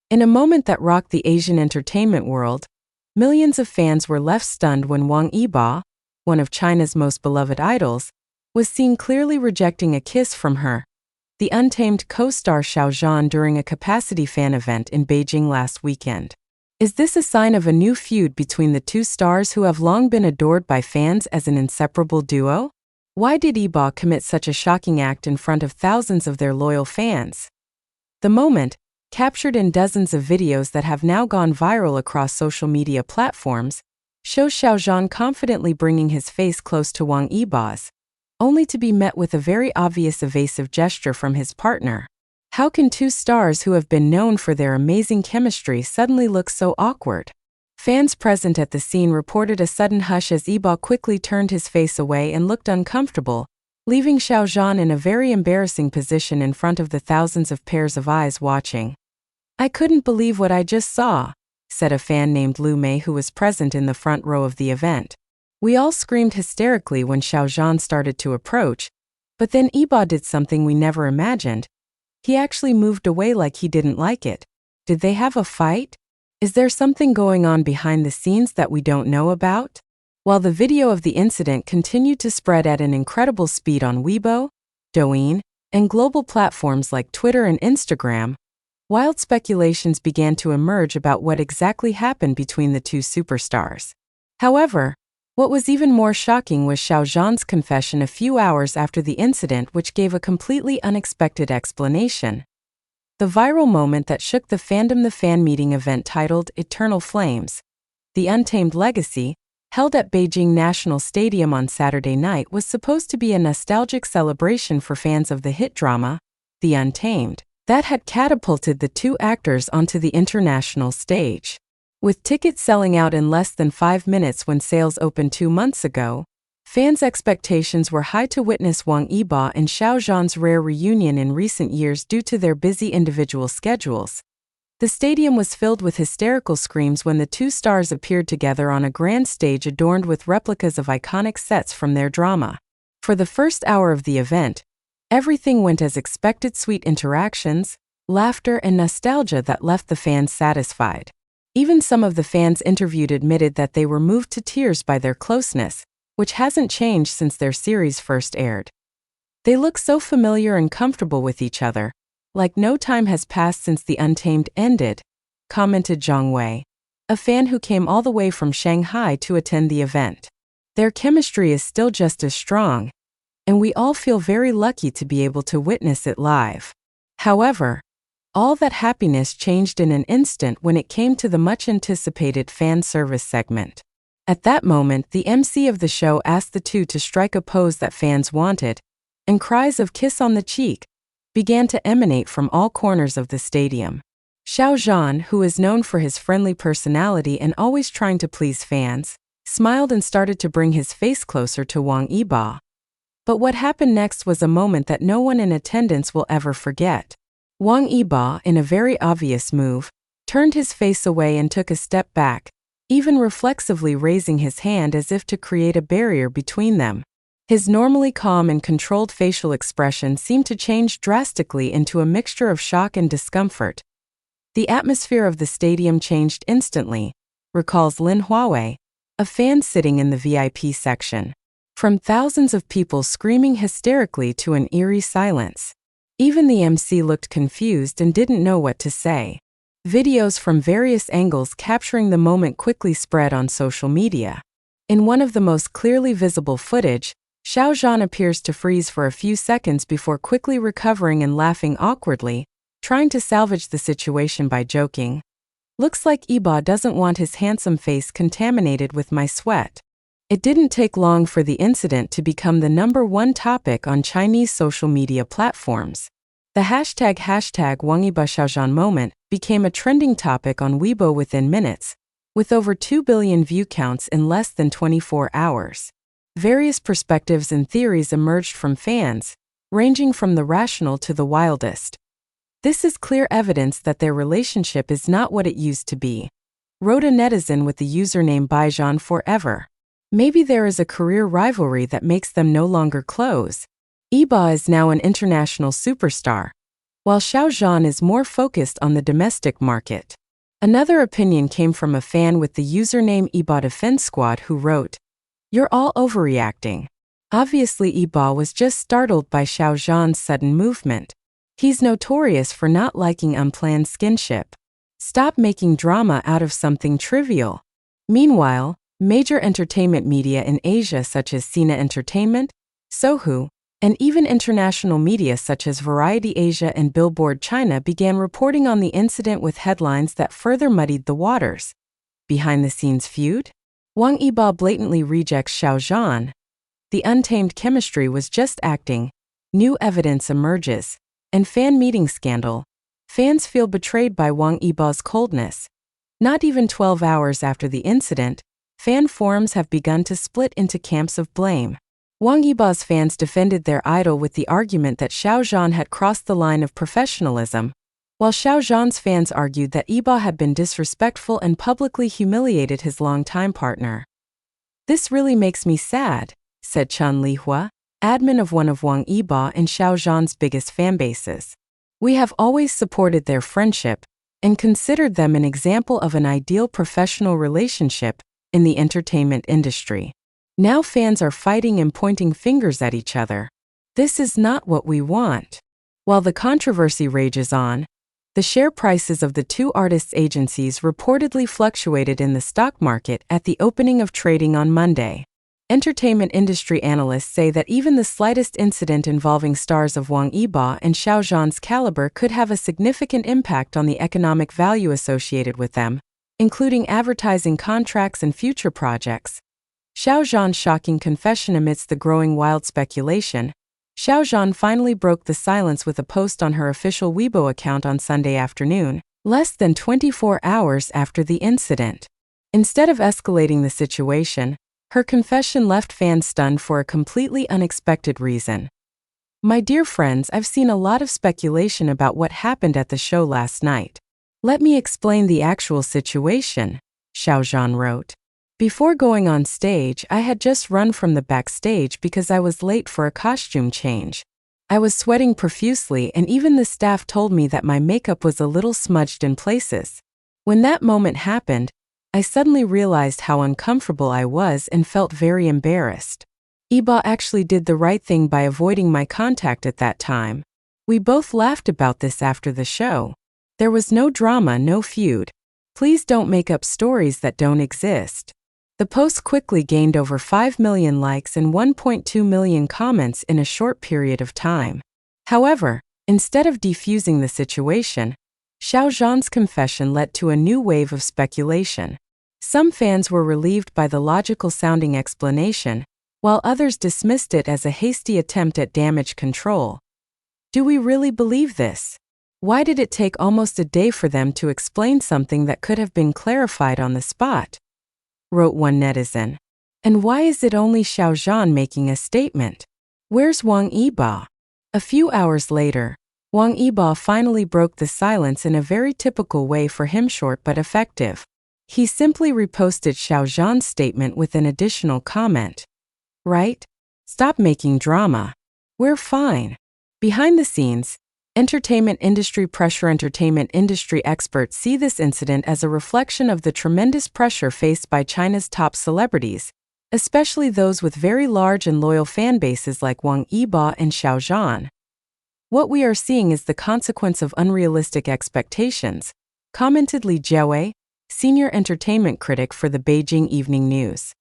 In a moment that rocked the Asian entertainment world, millions of fans were left stunned when Wang Yibo, one of China's most beloved idols, was seen clearly rejecting a kiss from her, the Untamed co-star Xiao Zhan, during a capacity fan event in Beijing last weekend. Is this a sign of a new feud between the two stars who have long been adored by fans as an inseparable duo? Why did Yibo commit such a shocking act in front of thousands of their loyal fans? The moment, captured in dozens of videos that have now gone viral across social media platforms, shows Xiao Zhan confidently bringing his face close to Wang Yibo's, only to be met with a very obvious evasive gesture from his partner. How can two stars who have been known for their amazing chemistry suddenly look so awkward? Fans present at the scene reported a sudden hush as Yibo quickly turned his face away and looked uncomfortable, leaving Xiao Zhan in a very embarrassing position in front of the thousands of pairs of eyes watching. "I couldn't believe what I just saw," said a fan named Lu Mei who was present in the front row of the event. "We all screamed hysterically when Xiao Zhan started to approach, but then Yibo did something we never imagined. He actually moved away like he didn't like it. Did they have a fight? Is there something going on behind the scenes that we don't know about?" While the video of the incident continued to spread at an incredible speed on Weibo, Douyin, and global platforms like Twitter and Instagram, wild speculations began to emerge about what exactly happened between the two superstars. However, what was even more shocking was Xiao Zhan's confession a few hours after the incident, which gave a completely unexpected explanation. The viral moment that shook the fandom, the fan meeting event titled Eternal Flames, The Untamed Legacy, held at Beijing National Stadium on Saturday night, was supposed to be a nostalgic celebration for fans of the hit drama, The Untamed, that had catapulted the two actors onto the international stage. With tickets selling out in less than 5 minutes when sales opened 2 months ago, fans' expectations were high to witness Wang Yibo and Xiao Zhan's rare reunion in recent years due to their busy individual schedules. The stadium was filled with hysterical screams when the two stars appeared together on a grand stage adorned with replicas of iconic sets from their drama. For the first hour of the event, everything went as expected: sweet interactions, laughter, and nostalgia that left the fans satisfied. Even some of the fans interviewed admitted that they were moved to tears by their closeness, which hasn't changed since their series first aired. "They look so familiar and comfortable with each other, like no time has passed since The Untamed ended," commented Zhang Wei, a fan who came all the way from Shanghai to attend the event. "Their chemistry is still just as strong, and we all feel very lucky to be able to witness it live." However, all that happiness changed in an instant when it came to the much-anticipated fan service segment. At that moment, the MC of the show asked the two to strike a pose that fans wanted, and cries of "kiss on the cheek" began to emanate from all corners of the stadium. Xiao Zhan, who is known for his friendly personality and always trying to please fans, smiled and started to bring his face closer to Wang Yibo. But what happened next was a moment that no one in attendance will ever forget. Wang Yibo, in a very obvious move, turned his face away and took a step back, even reflexively raising his hand as if to create a barrier between them. His normally calm and controlled facial expression seemed to change drastically into a mixture of shock and discomfort. "The atmosphere of the stadium changed instantly," recalls Lin Huawei, a fan sitting in the VIP section. "From thousands of people screaming hysterically to an eerie silence. Even the MC looked confused and didn't know what to say." Videos from various angles capturing the moment quickly spread on social media. In one of the most clearly visible footage, Xiao Zhan appears to freeze for a few seconds before quickly recovering and laughing awkwardly, trying to salvage the situation by joking, "Looks like Yibo doesn't want his handsome face contaminated with my sweat." It didn't take long for the incident to become the #1 topic on Chinese social media platforms. The hashtag Wang Yibo Xiao Zhan moment became a trending topic on Weibo within minutes, with over 2 billion view counts in less than 24 hours. Various perspectives and theories emerged from fans, ranging from the rational to the wildest. "This is clear evidence that their relationship is not what it used to be," wrote a netizen with the username Beijing Forever. "Maybe there is a career rivalry that makes them no longer close. Yibo is now an international superstar. while Xiao Zhan is more focused on the domestic market. Another opinion came from a fan with the username Yibo Defense Squad who wrote, "You're all overreacting. Obviously Yibo was just startled by Xiao Zhan's sudden movement. He's notorious for not liking unplanned skinship. Stop making drama out of something trivial." Meanwhile, major entertainment media in Asia such as Sina Entertainment, Sohu, and even international media such as Variety Asia and Billboard China began reporting on the incident with headlines that further muddied the waters. Behind-the-scenes feud? Wang Yibo blatantly rejects Xiao Zhan. The Untamed chemistry was just acting. New evidence emerges. And fan meeting scandal. Fans feel betrayed by Wang Yibo's coldness. Not even 12 hours after the incident, fan forums have begun to split into camps of blame. Wang Yibo's fans defended their idol with the argument that Xiao Zhan had crossed the line of professionalism, while Xiao Zhan's fans argued that Yibo had been disrespectful and publicly humiliated his longtime partner. "This really makes me sad," said Chen Lihua, admin of one of Wang Yibo and Xiao Zhan's biggest fanbases. "We have always supported their friendship and considered them an example of an ideal professional relationship in the entertainment industry. Now fans are fighting and pointing fingers at each other. This is not what we want." While the controversy rages on, the share prices of the two artists' agencies reportedly fluctuated in the stock market at the opening of trading on Monday. Entertainment industry analysts say that even the slightest incident involving stars of Wang Yibo and Xiao Zhan's caliber could have a significant impact on the economic value associated with them, including advertising contracts and future projects. Xiao Zhan's shocking confession amidst the growing wild speculation. Xiao Zhan finally broke the silence with a post on her official Weibo account on Sunday afternoon, less than 24 hours after the incident. Instead of escalating the situation, her confession left fans stunned for a completely unexpected reason. "My dear friends, I've seen a lot of speculation about what happened at the show last night. Let me explain the actual situation," Xiao Zhan wrote. "Before going on stage, I had just run from the backstage because I was late for a costume change. I was sweating profusely and even the staff told me that my makeup was a little smudged in places. When that moment happened, I suddenly realized how uncomfortable I was and felt very embarrassed. Yibo actually did the right thing by avoiding my contact at that time. We both laughed about this after the show. There was no drama, no feud. Please don't make up stories that don't exist." The post quickly gained over 5 million likes and 1.2 million comments in a short period of time. However, instead of defusing the situation, Xiao Zhan's confession led to a new wave of speculation. Some fans were relieved by the logical-sounding explanation, while others dismissed it as a hasty attempt at damage control. Do we really believe this? Why did it take almost a day for them to explain something that could have been clarified on the spot? Wrote one netizen. And why is it only Xiao Zhan making a statement? Where's Wang Yibo? A few hours later, Wang Yibo finally broke the silence in a very typical way for him, short but effective. He simply reposted Xiao Zhan's statement with an additional comment. "Right? Stop making drama. We're fine." Behind the scenes, entertainment industry experts see this incident as a reflection of the tremendous pressure faced by China's top celebrities, especially those with very large and loyal fan bases like Wang Yibo and Xiao Zhan. "What we are seeing is the consequence of unrealistic expectations," commented Li Jiawei, senior entertainment critic for the Beijing Evening News.